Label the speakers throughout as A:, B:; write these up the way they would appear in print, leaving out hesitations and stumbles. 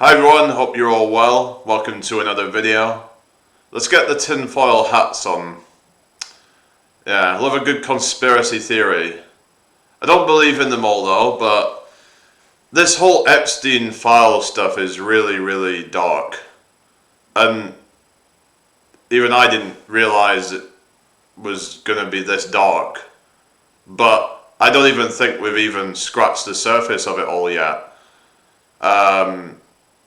A: Hi everyone, hope you're all well. Welcome to another video. Let's get the tinfoil hats on. Yeah, I love a good conspiracy theory. I don't believe in them all though, but this whole Epstein file stuff is really dark. And even I didn't realize it was gonna be this dark. But I don't even think we've even scratched the surface of it all yet.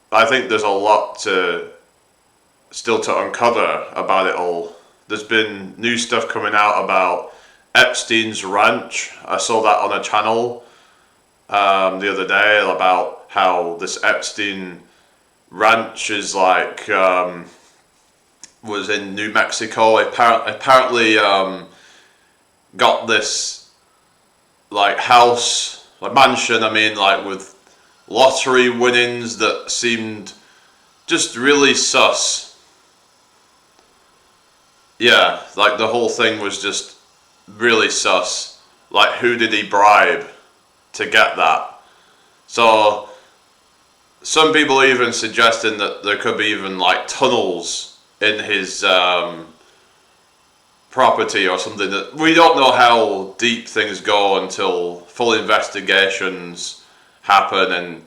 A: I think there's a lot still to uncover about it all. There's been new stuff coming out about Epstein's ranch. I saw that on a channel the other day about how this Epstein ranch is like was in New Mexico. Apparently got this like house, like mansion, I mean, like with lottery winnings that seemed just really sus. Yeah, like the whole thing was just really sus. Like, who did he bribe to get that? So some people are even suggesting that there could be even like tunnels in his property or something. That we don't know how deep things go until full investigations happen.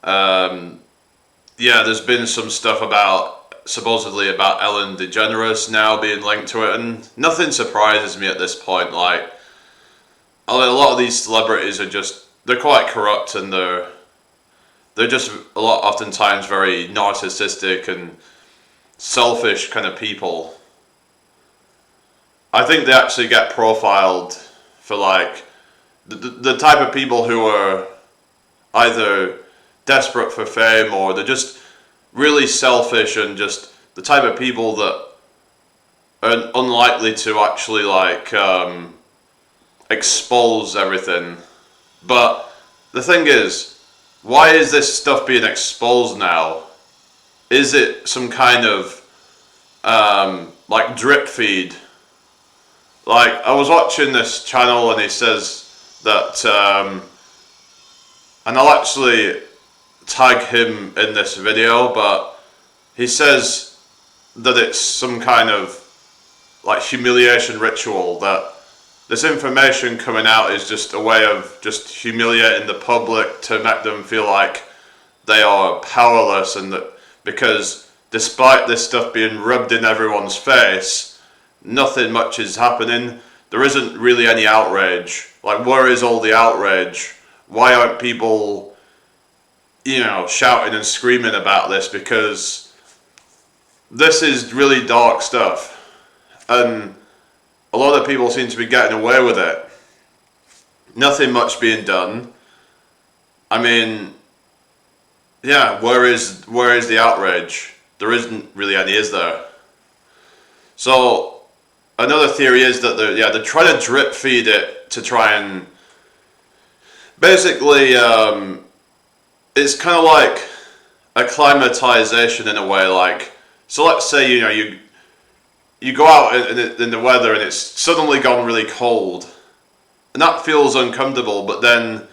A: And yeah, there's been some stuff supposedly about Ellen DeGeneres now being linked to it, and nothing surprises me at this point. Like, a lot of these celebrities are they're quite corrupt, and they're just oftentimes very narcissistic and selfish kind of people. I think they actually get profiled for like the type of people who are either desperate for fame or they're just really selfish, and just the type of people that are unlikely to actually like expose everything. But the thing is, why is this stuff being exposed now? Is it some kind of like drip feed? Like, I was watching this channel and he says that and I'll actually tag him in this video, but he says that it's some kind of like humiliation ritual, that this information coming out is just a way of just humiliating the public to make them feel like they are powerless, and that because despite this stuff being rubbed in everyone's face, nothing much is happening. There isn't really any outrage. Like, where is all the outrage? Why aren't people, shouting and screaming about this? Because this is really dark stuff, and a lot of people seem to be getting away with it. Nothing much being done. I mean, yeah, where is the outrage? There isn't really any, is there? So another theory is that they're trying to drip feed it to try and basically, it's kind of like acclimatization in a way. Like, so let's say you go out in the weather and it's suddenly gone really cold, and that feels uncomfortable. But then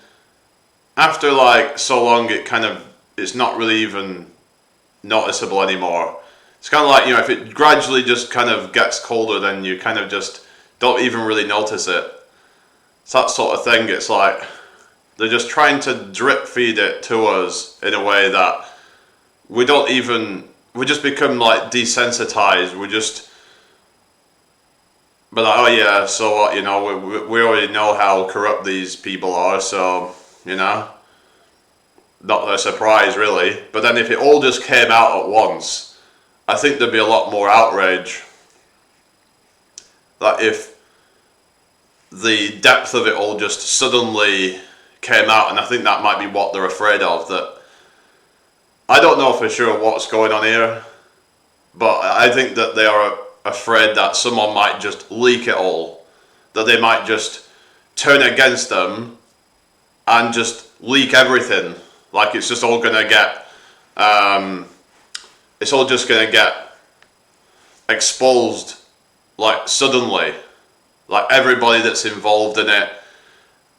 A: after like so long, it's not really even noticeable anymore. It's kind of like, if it gradually just kind of gets colder, then you kind of just don't even really notice it. It's that sort of thing. It's like they're just trying to drip feed it to us in a way that we just become like desensitized. But like, oh yeah, so what, we already know how corrupt these people are, so, not a surprise really. But then if it all just came out at once, I think there'd be a lot more outrage. That if the depth of it all just suddenly came out, and I think that might be what they're afraid of. That I don't know for sure what's going on here, but I think that they are afraid that someone might just leak it all, that they might just turn against them and just leak everything. Like, it's just all gonna get it's all just gonna get exposed, like, suddenly. Like, everybody that's involved in it,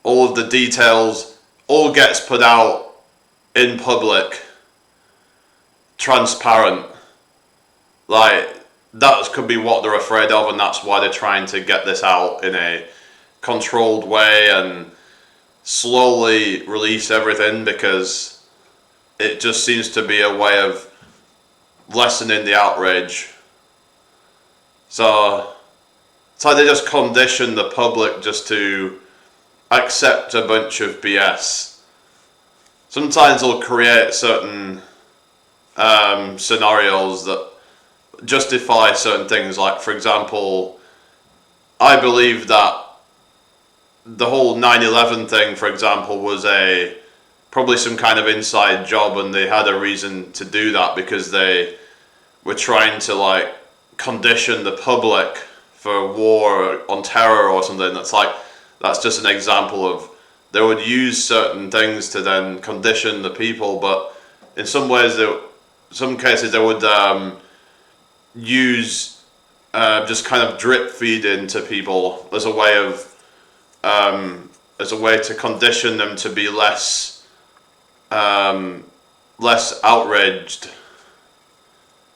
A: all of the details, all gets put out in public, transparent. Like, that could be what they're afraid of, and that's why they're trying to get this out in a controlled way and slowly release everything, because it just seems to be a way of lessening the outrage. So it's like they just condition the public just to accept a bunch of BS. Sometimes they'll create certain scenarios that justify certain things. Like, for example, I believe that the whole 9/11 thing, for example, was probably some kind of inside job, and they had a reason to do that because they were trying to like condition the public for war on terror or something. That's just an example of they would use certain things to then condition the people, but in some cases they would use just kind of drip feed into people as a way to condition them to be less outraged.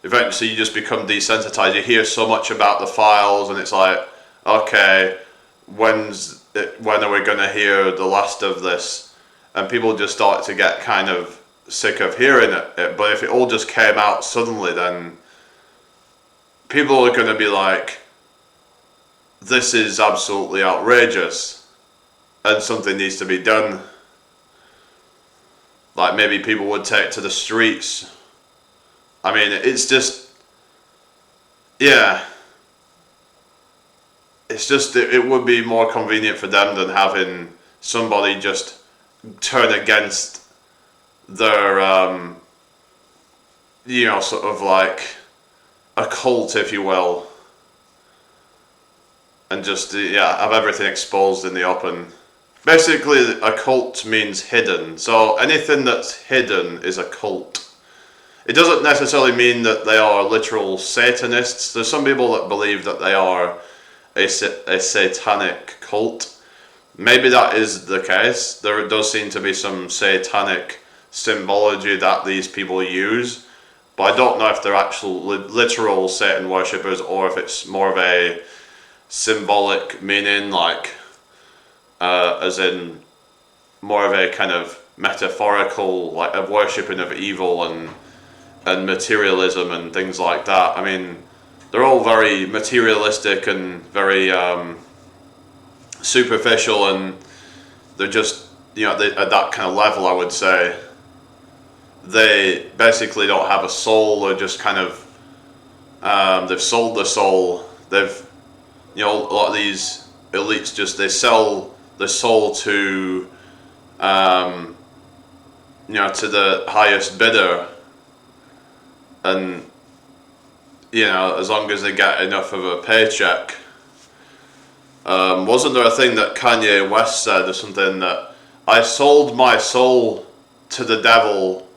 A: Eventually you just become desensitized. You hear so much about the files and it's like, okay, when are we going to hear the last of this? And people just start to get kind of sick of hearing it. But if it all just came out suddenly, then people are going to be like, this is absolutely outrageous and something needs to be done. Like, maybe people would take to the streets. I mean, it's just, yeah. It's just, it would be more convenient for them than having somebody just turn against their, sort of like a cult, if you will. And just, have everything exposed in the open. Basically, a cult means hidden. So anything that's hidden is a cult. It doesn't necessarily mean that they are literal Satanists. There's some people that believe that they are a satanic cult. Maybe that is the case. There does seem to be some satanic symbology that these people use. But I don't know if they're actual literal Satan worshippers or if it's more of a symbolic meaning, like as in more of a kind of metaphorical, like a worshipping of evil and materialism and things like that. I mean, they're all very materialistic and very superficial, and they're just, at that kind of level, I would say, they basically don't have a soul. They're just kind of, they've sold their soul. They've, a lot of these elites they sell their soul to, to the highest bidder. And, as long as they get enough of a paycheck. Wasn't there a thing that Kanye West said or something, that I sold my soul to the devil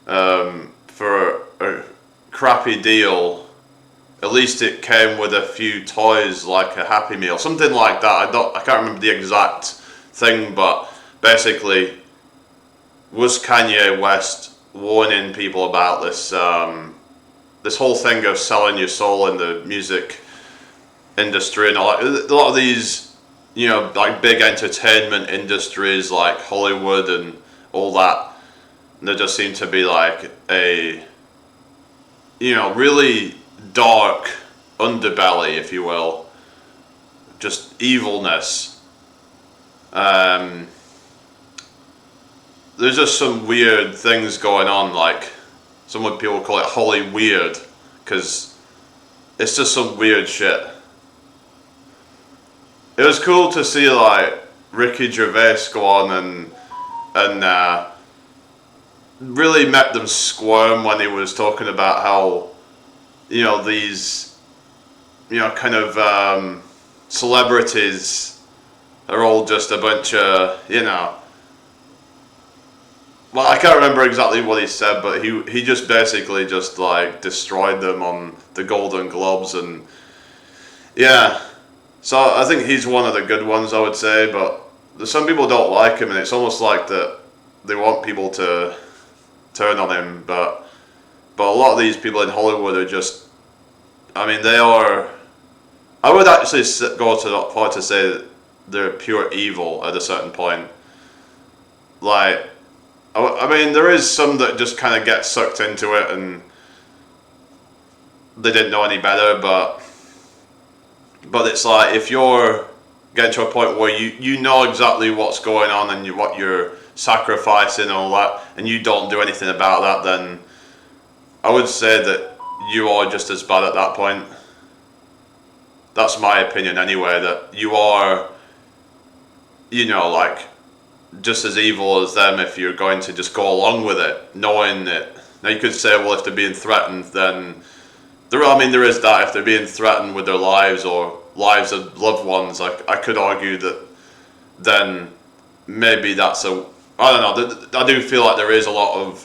A: for a crappy deal? At least it came with a few toys, like a Happy Meal, something like that. I can't remember the exact thing, but basically, was Kanye West warning people about this this whole thing of selling your soul in the music industry and all that. A lot of these, like big entertainment industries like Hollywood and all that, there just seem to be like a, really dark underbelly, if you will, just evilness. There's just some weird things going on, like some people call it Holly weird, because it's just some weird shit. It was cool to see like Ricky Gervais go on and really met them squirm when he was talking about how, these, kind of celebrities are all just a bunch of, well, I can't remember exactly what he said, but he just basically just like destroyed them on the Golden Globes, and yeah. So I think he's one of the good ones, I would say, but some people don't like him, and it's almost like that they want people to turn on him. But But a lot of these people in Hollywood are just, I mean, they are, I would actually go to that point to say that they're pure evil at a certain point. Like, I mean, there is some that just kind of get sucked into it and they didn't know any better, but it's like, if you're getting to a point where you know exactly what's going on and what you're sacrificing and all that, and you don't do anything about that, then I would say that you are just as bad at that point. That's my opinion anyway, that you are, you know, like, just as evil as them if you're going to just go along with it, knowing that. Now you could say, well, if they're being threatened, then there is that. If they're being threatened with their lives or lives of loved ones, I could argue that then maybe that's a, I don't know, I do feel like there is a lot of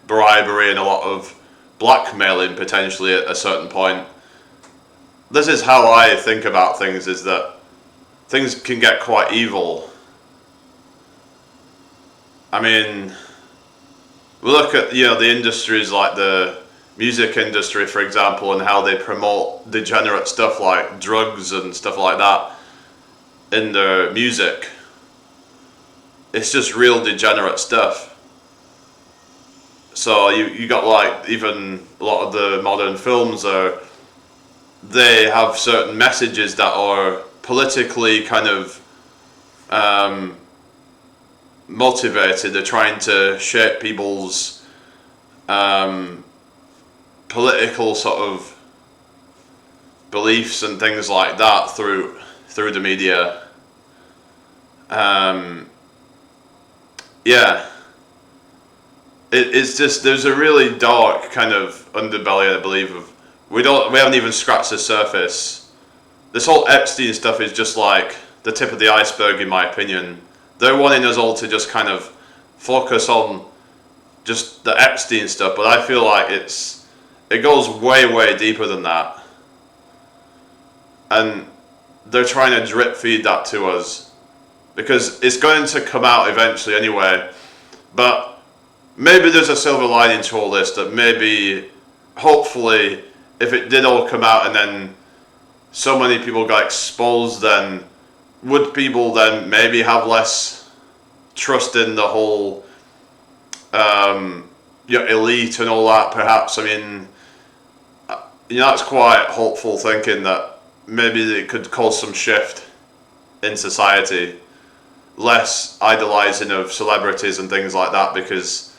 A: bribery and a lot of blackmailing potentially at a certain point. This is how I think about things, is that things can get quite evil. I mean, we look at, you know, the industries like the music industry, for example, and how they promote degenerate stuff like drugs and stuff like that in their music. It's just real degenerate stuff. So you got, like, even a lot of the modern films they have certain messages that are politically kind of motivated. They're trying to shape people's political sort of beliefs and things like that through the media. Yeah. It's just, there's a really dark kind of underbelly, I believe, of we haven't even scratched the surface. This whole Epstein stuff is just like the tip of the iceberg, in my opinion. They're wanting us all to just kind of focus on just the Epstein stuff, but I feel like it goes way deeper than that. And they're trying to drip feed that to us because it's going to come out eventually anyway. But maybe there's a silver lining to all this, that maybe, hopefully, if it did all come out and then so many people got exposed, then would people then maybe have less trust in the whole elite and all that, perhaps? I mean, that's quite hopeful thinking, that maybe it could cause some shift in society, less idolizing of celebrities and things like that, because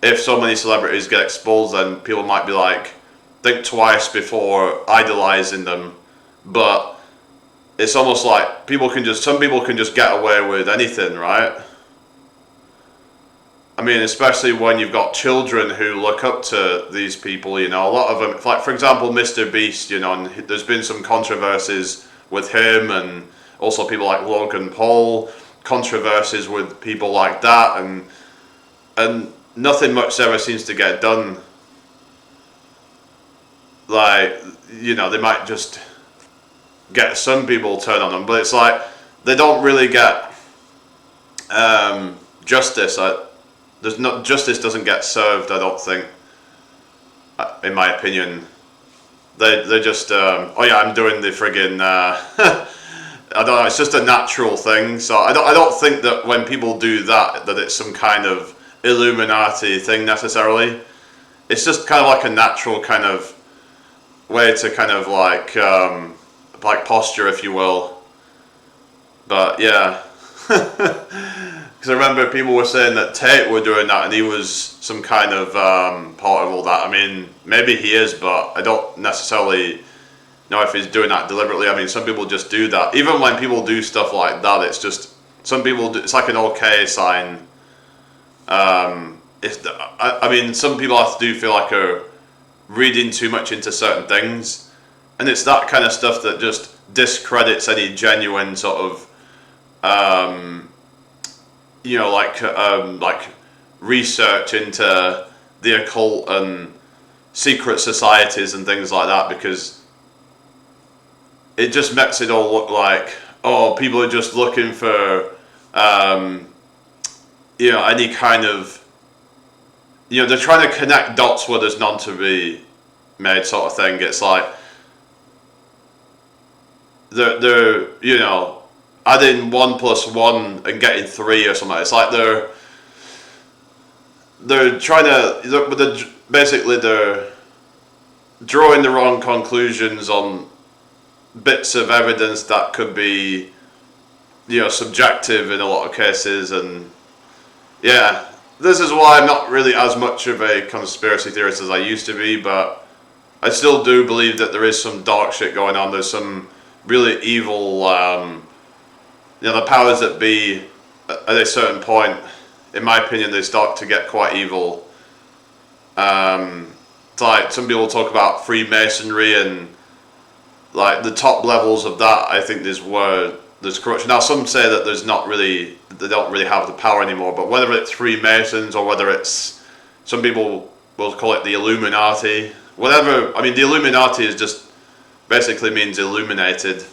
A: if so many celebrities get exposed, then people might be like, think twice before idolizing them. But it's almost like some people can just get away with anything, right? I mean, especially when you've got children who look up to these people, a lot of them, like, for example, Mr. Beast, and there's been some controversies with him, and also people like Logan Paul, controversies with people like that, and nothing much ever seems to get done. Like, they might just get some people turn on them, but it's like they don't really get justice. Justice doesn't get served, I don't think, in my opinion. They just I'm doing the friggin' I don't know, it's just a natural thing. So I don't think that when people do that it's some kind of Illuminati thing necessarily. It's just kind of like a natural kind of way to kind of like posture, if you will. But yeah. Because I remember people were saying that Tate were doing that and he was some kind of part of all that. I mean, maybe he is, but I don't necessarily know if he's doing that deliberately. I mean, some people just do that. Even when people do stuff like that, it's just, some people do, it's like an okay sign. I mean, some people do feel like are reading too much into certain things. And it's that kind of stuff that just discredits any genuine sort of like research into the occult and secret societies and things like that, because it just makes it all look like, oh, people are just looking for any kind of you know, they're trying to connect dots where there's none to be made, sort of thing. It's like they're you know, adding 1 + 1 and getting 3 or something. It's like they're trying to basically they're drawing the wrong conclusions on bits of evidence that could be, you know, subjective in a lot of cases. And yeah, this is why I'm not really as much of a conspiracy theorist as I used to be, but I still do believe that there is some dark shit going on. There's some really evil, you know, the powers that be at a certain point, in my opinion, they start to get quite evil. It's like some people talk about Freemasonry, and like the top levels of that, I think is where there's corruption. Now some say that there's not really, they don't really have the power anymore, but whether it's Freemasons or whether it's, some people will call it the Illuminati, whatever. I mean, the Illuminati is just basically means illuminated.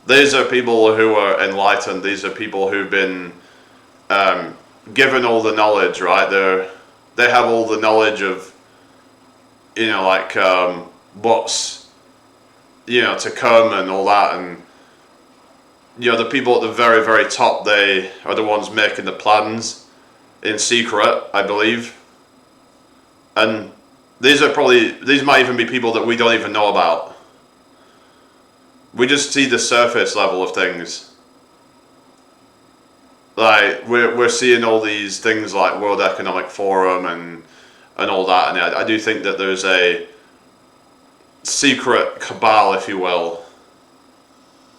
A: These are people who are enlightened. These are people who've been given all the knowledge, right? They have all the knowledge of, you know, like what's, you know, to come and all that. And you know, the people at the very, very top, they are the ones making the plans in secret, I believe. And these might even be people that we don't even know about. We just see the surface level of things. Like we're seeing all these things like World Economic Forum and all that, and I do think that there's a secret cabal, if you will,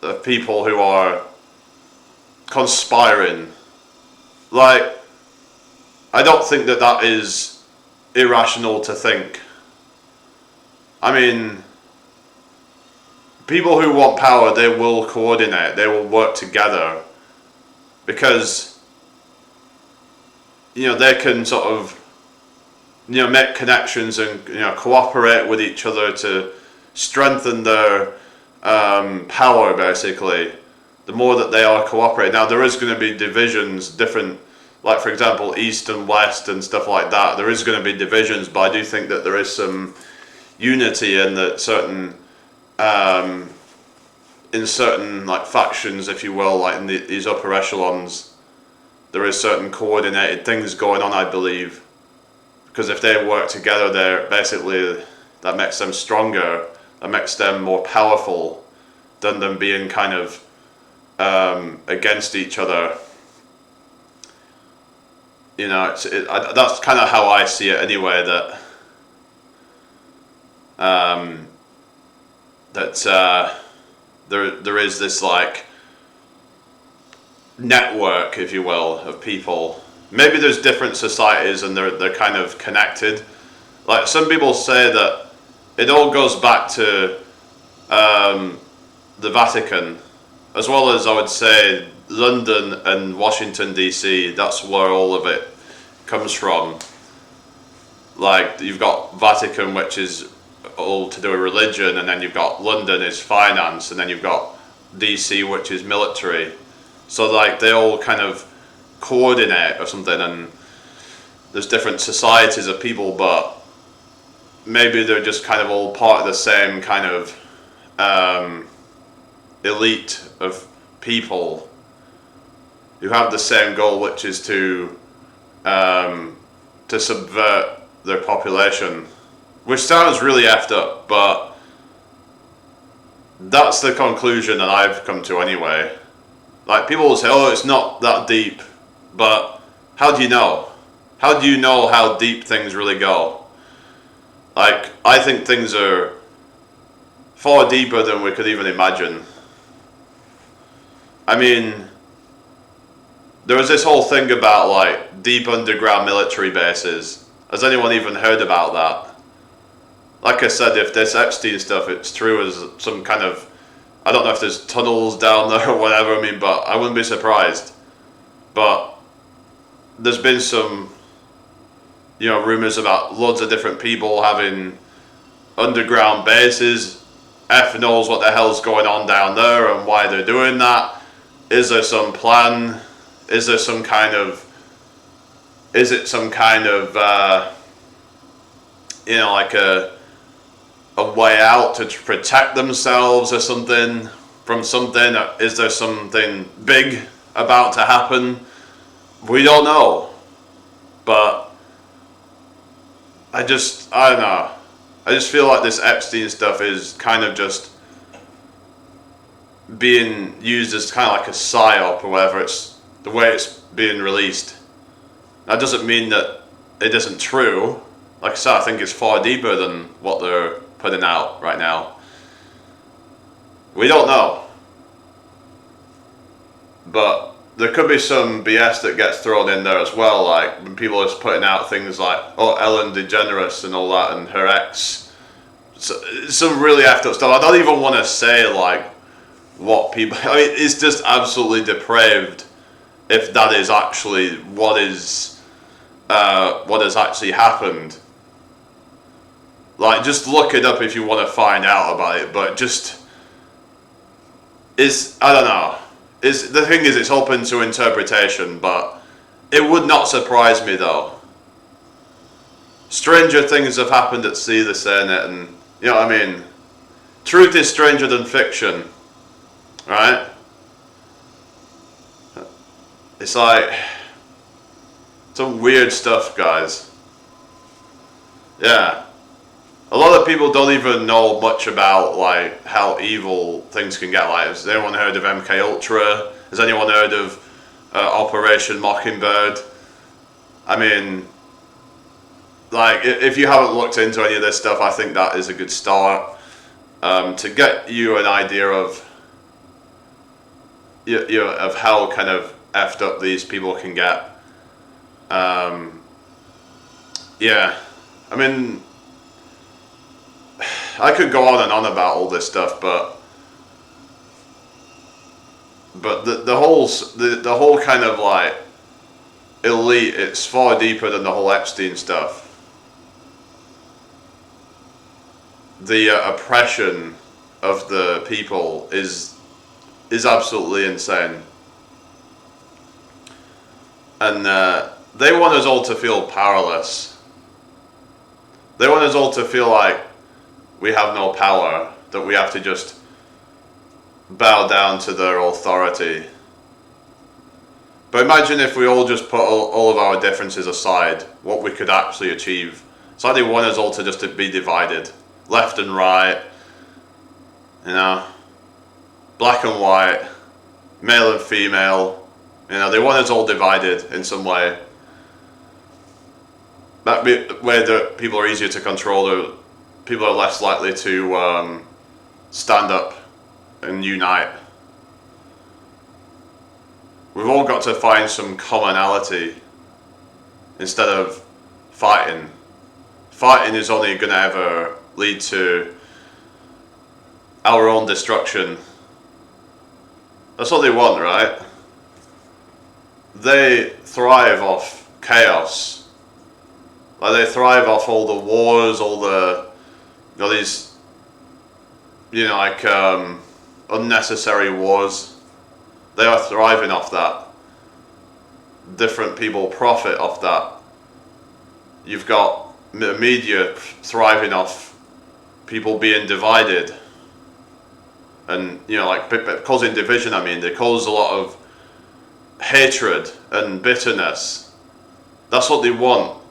A: of people who are conspiring. Like, I don't think that that is irrational to think. I mean, people who want power, they will coordinate, they will work together, because, you know, they can sort of, you know, make connections and, you know, cooperate with each other to strengthen their power, basically. The more that they are cooperating. Now, there is going to be divisions, different, like for example, East and West and stuff like that. There is going to be divisions, but I do think that there is some unity in that certain, in certain like factions, if you will, like in these upper echelons, there is certain coordinated things going on, I believe. Because if they work together, they're basically, that makes them stronger, that makes them more powerful than them being kind of against each other. You know, that's kind of how I see it anyway. That there is this like network, if you will, of people. Maybe there's different societies and they're kind of connected. Like some people say that it all goes back to the Vatican, as well as I would say London and Washington DC. That's where all of it comes from. Like you've got Vatican, which is all to do with religion, and then you've got London is finance, and then you've got DC, which is military. So like they all kind of coordinate or something, and there's different societies of people, but maybe they're just kind of all part of the same kind of elite of people who have the same goal, which is to subvert their population, which sounds really effed up, but that's the conclusion that I've come to anyway. Like people will say, oh, it's not that deep, but how do you know? How do you know how deep things really go? Like, I think things are far deeper than we could even imagine. I mean, there was this whole thing about like deep underground military bases. Has anyone even heard about that? Like I said, if this Epstein stuff, it's true as some kind of, I don't know if there's tunnels down there or whatever, I mean, but I wouldn't be surprised. But there's been some, you know, rumors about loads of different people having underground bases. F knows what the hell's going on down there and why they're doing that. Is there some plan? Is there some kind of, is it some kind of you know, like a way out to protect themselves or something from something? Is there something big about to happen? We don't know. But I don't know. I just feel like this Epstein stuff is kind of just being used as kind of like a psyop or whatever. It's the way it's being released. That doesn't mean that it isn't true. Like I said, I think it's far deeper than what they're putting out right now. We don't know. But there could be some BS that gets thrown in there as well, like when people are putting out things like, oh, Ellen DeGeneres and all that, and her ex. Some really effed up stuff. I don't even want to say like what people, I mean, it's just absolutely depraved if that is actually what has actually happened. Like, just look it up if you want to find out about it, but just, I don't know. The thing is, it's open to interpretation, but it would not surprise me though. Stranger things have happened at sea, they're saying it, and you know what I mean? Truth is stranger than fiction, right? It's like some weird stuff, guys. Yeah. A lot of people don't even know much about like how evil things can get. Like, has anyone heard of MK Ultra? Has anyone heard of Operation Mockingbird? I mean, like, if you haven't looked into any of this stuff, I think that is a good start to get you an idea of of how kind of effed up these people can get. Yeah, I mean, I could go on and on about all this stuff, but the whole kind of like elite, it's far deeper than the whole Epstein stuff. The oppression of the people is absolutely insane, and they want us all to feel powerless. They want us all to feel like we have no power, that we have to just bow down to their authority. But imagine if we all just put all of our differences aside, what we could actually achieve. It's like they want us all to just to be divided, left and right, you know, black and white, male and female. You know, they want us all divided in some way. That way that people are easier to control, people are less likely to stand up and unite. We've all got to find some commonality instead of fighting. Fighting is only going to ever lead to our own destruction. That's what they want, right? They thrive off chaos. Like, they thrive off all the wars, all the, you know, these, you know, like unnecessary wars. They are thriving off that. Different people profit off that. You've got media thriving off people being divided, and you know, like causing division. I mean, they cause a lot of hatred and bitterness. That's what they want.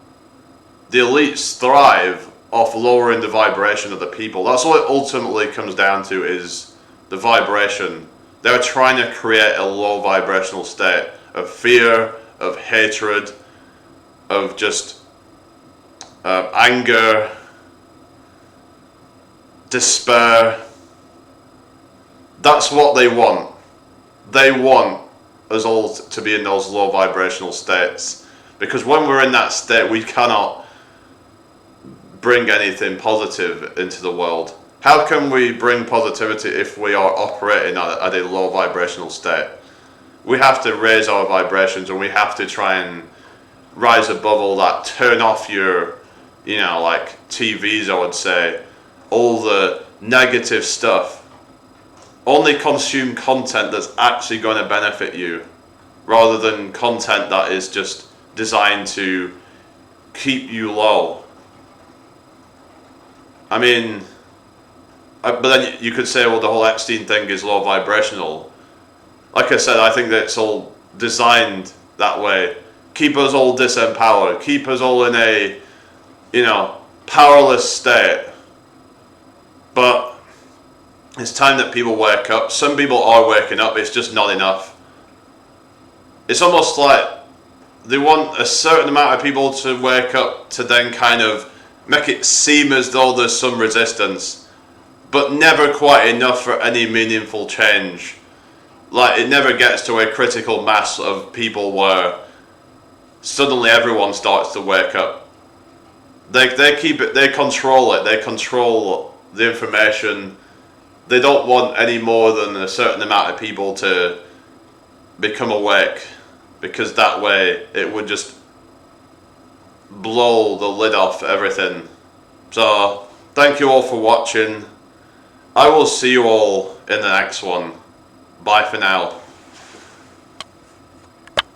A: The elites thrive off lowering the vibration of the people. That's what it ultimately comes down to, is the vibration. They're trying to create a low vibrational state of fear, of hatred, of just anger, despair. That's what they want. They want us all to be in those low vibrational states, because when we're in that state, we cannot bring anything positive into the world. How can we bring positivity if we are operating at a low vibrational state? We have to raise our vibrations, and we have to try and rise above all that. Turn off your, you know, like TVs, I would say, all the negative stuff. Only consume content that's actually going to benefit you, rather than content that is just designed to keep you low. I mean, but then you could say, well, the whole Epstein thing is low vibrational. Like I said, I think that it's all designed that way. Keep us all disempowered. Keep us all in a, powerless state. But it's time that people wake up. Some people are waking up, it's just not enough. It's almost like they want a certain amount of people to wake up to then kind of make it seem as though there's some resistance, but never quite enough for any meaningful change. Like, it never gets to a critical mass of people where suddenly everyone starts to wake up. They keep it, they control it, they control the information. They don't want any more than a certain amount of people to become awake, because that way it would just blow the lid off everything. So, thank you all for watching. I will see you all in the next one. Bye for now.